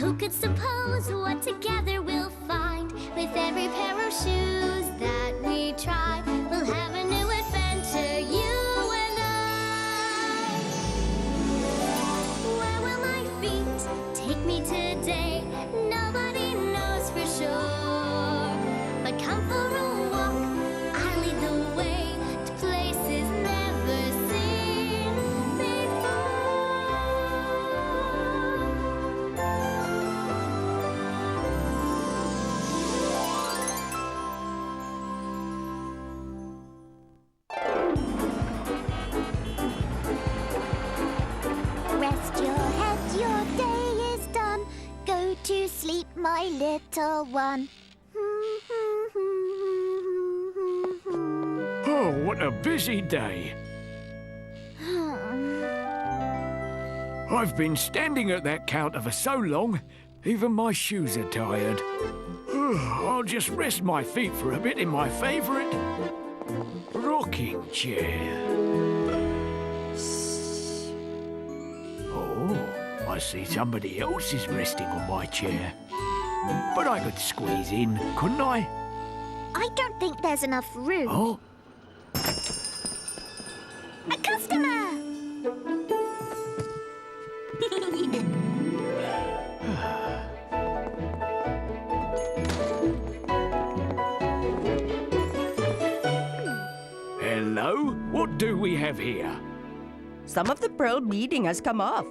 Who could suppose what together we'll find? With every pair of shoes that we try, we'll have a new adventure, you and I. Where will my feet take me today? Nobody knows for sure. But come for a walk, I'll lead the way to places never seen before. Rest your head, your day is done. Go to sleep, my little one. Oh, what a busy day. I've been standing at that counter for so long, even my shoes are tired. I'll just rest my feet for a bit in my favourite rocking chair. Oh, I see somebody else is resting on my chair. But I could squeeze in, couldn't I? I don't think there's enough room. Oh, A customer! hello? What do we have here? Some of the pearl beading has come off.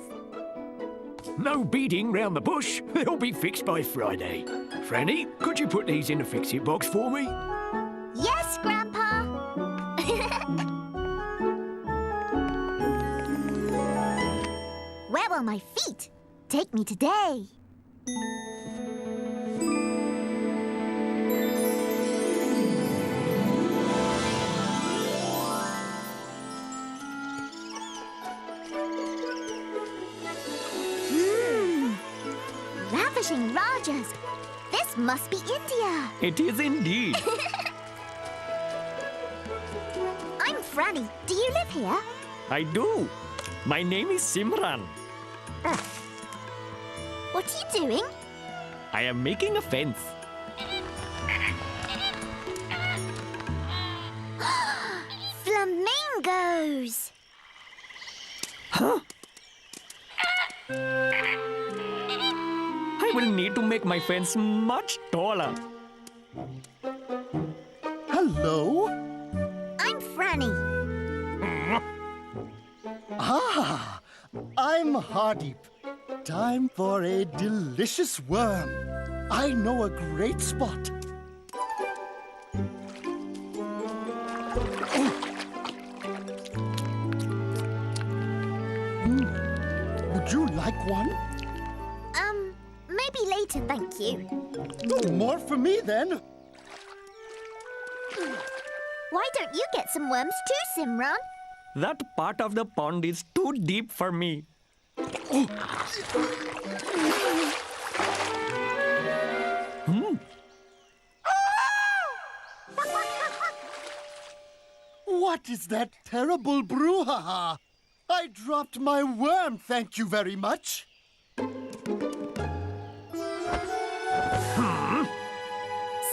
No beading round the bush. They'll be fixed by Friday. Franny, could you put these in the fix-it box for me? Yes, Grandpa! Where will my feet take me today? Ravishing Rajas. This must be India. It is indeed. I'm Franny. Do you live here? I do. My name is Simran. What are you doing? I am making a fence. Flamingos! Huh? I will need to make my fence much taller. Hello? I'm Franny. Ah, I'm Hardeep. Time for a delicious worm. I know a great spot. Would you like one? Maybe later, thank you. Oh, more for me then. Why don't you get some worms too, Simran? That part of the pond is too deep for me. What is that terrible brouhaha? I dropped my worm, thank you very much.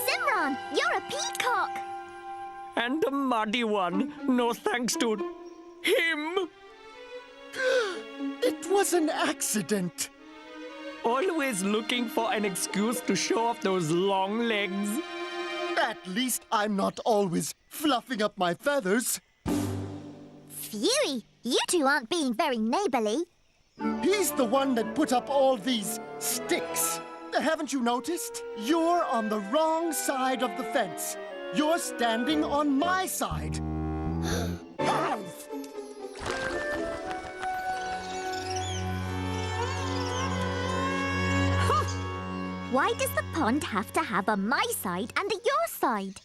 Simran, you're a peacock. And the muddy one, no thanks to him. It was an accident. Always looking for an excuse to show off those long legs. At least I'm not always fluffing up my feathers. Phewie, you two aren't being very neighborly. He's the one that put up all these sticks. Haven't you noticed? You're on the wrong side of the fence. You're standing on my side. Why does the pond have to have a my side and a your side?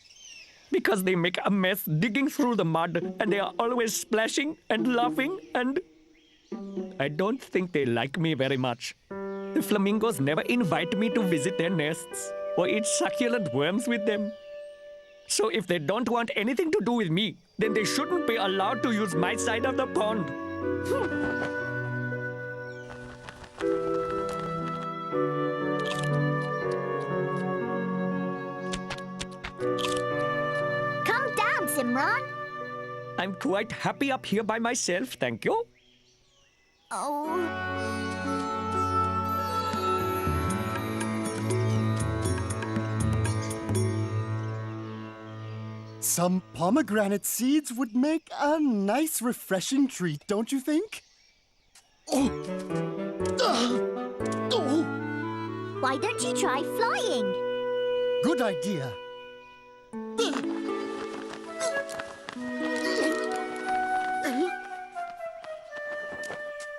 Because they make a mess digging through the mud and they are always splashing and laughing and... I don't think they like me very much. The flamingos never invite me to visit their nests or eat succulent worms with them. So if they don't want anything to do with me, then they shouldn't be allowed to use my side of the pond. Simran? I'm quite happy up here by myself, thank you. Oh. Some pomegranate seeds would make a nice, refreshing treat, don't you think? Oh. Oh. Why don't you try flying? Good idea.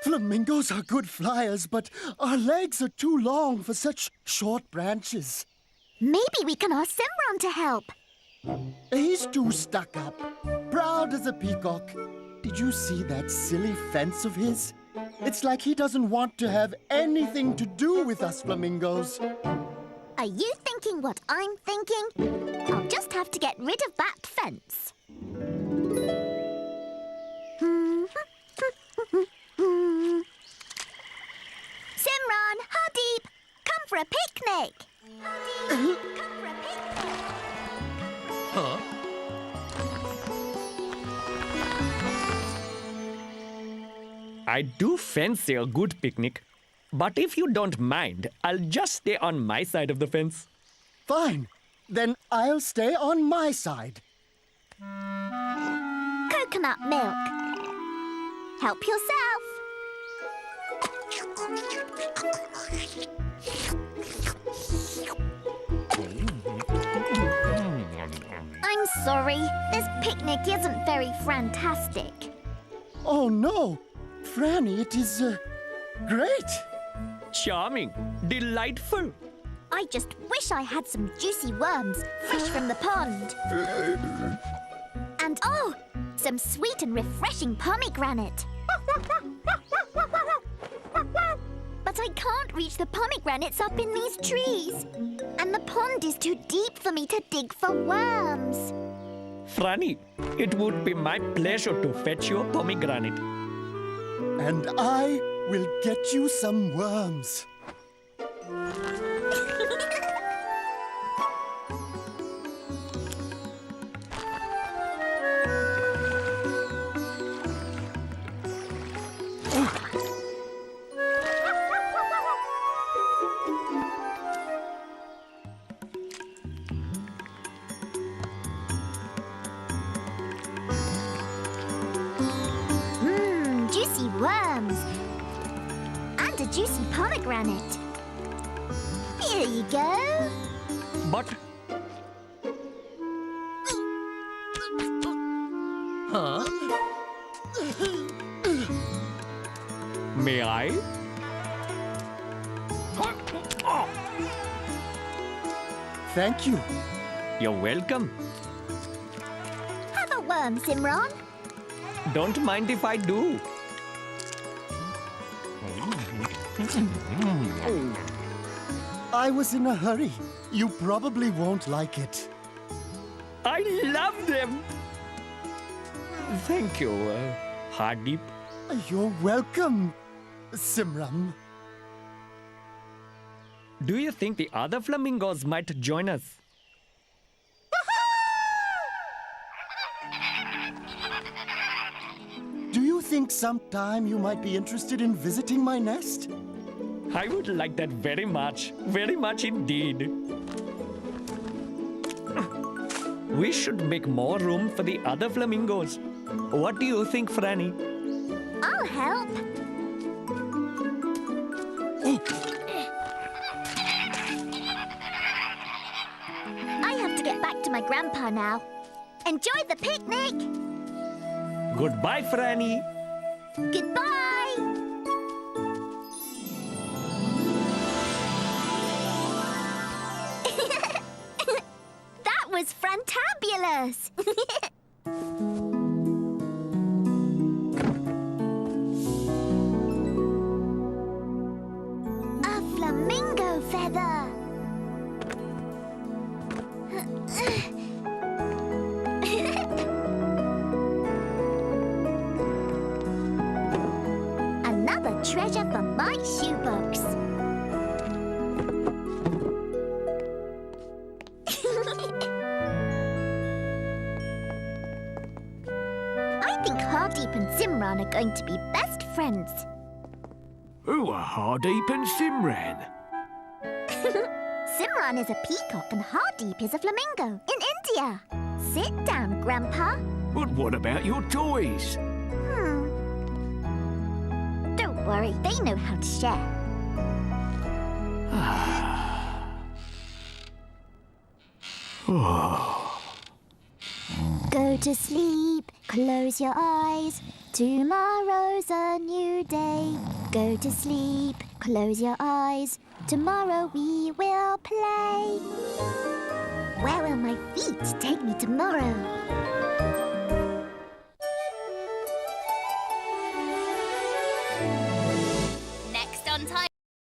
Flamingos are good flyers, but our legs are too long for such short branches. Maybe we can ask Simran to help. He's too stuck up, proud as a peacock. Did you see that silly fence of his? It's like he doesn't want to have anything to do with us flamingos. Are you thinking what I'm thinking? I'll just have to get rid of that fence. Simran, Hardeep, come for a picnic. Hardeep, come for a picnic. Huh? I do fancy a good picnic. But if you don't mind, I'll just stay on my side of the fence. Fine. Then I'll stay on my side. Coconut milk. Help yourself. I'm sorry. This picnic isn't very fantastic. Oh no! Franny, it is great! Charming. Delightful. I just wish I had some juicy worms fresh from the pond. And oh, some sweet and refreshing pomegranate. But I can't reach the pomegranates up in these trees. And the pond is too deep for me to dig for worms. Franny, it would be my pleasure to fetch you a pomegranate. And I will get you some worms. Juicy worms. And a juicy pomegranate. Here you go. But... Huh? May I? Thank you. You're welcome. Have a worm, Simran. Don't mind if I do. I was in a hurry. You probably won't like it. I love them. Thank you, Hardeep. You're welcome, Simran. Do you think the other flamingos might join us? Do you think sometime you might be interested in visiting my nest? I would like that very much indeed. We should make more room for the other flamingos. What do you think, Franny? I'll help. I have to get back to my grandpa now. Enjoy the picnic. Goodbye, Franny. Goodbye. That was fantabulous. A flamingo feather. Another treasure for my shoebox. Hardeep and Simran are going to be best friends. Who are Hardeep and Simran? Simran is a peacock and Hardeep is a flamingo in India. Sit down, Grandpa. But what about your toys? Don't worry, they know how to share. Go to sleep, close your eyes. Tomorrow's a new day. Go to sleep, close your eyes. Tomorrow we will play. Where will my feet take me tomorrow?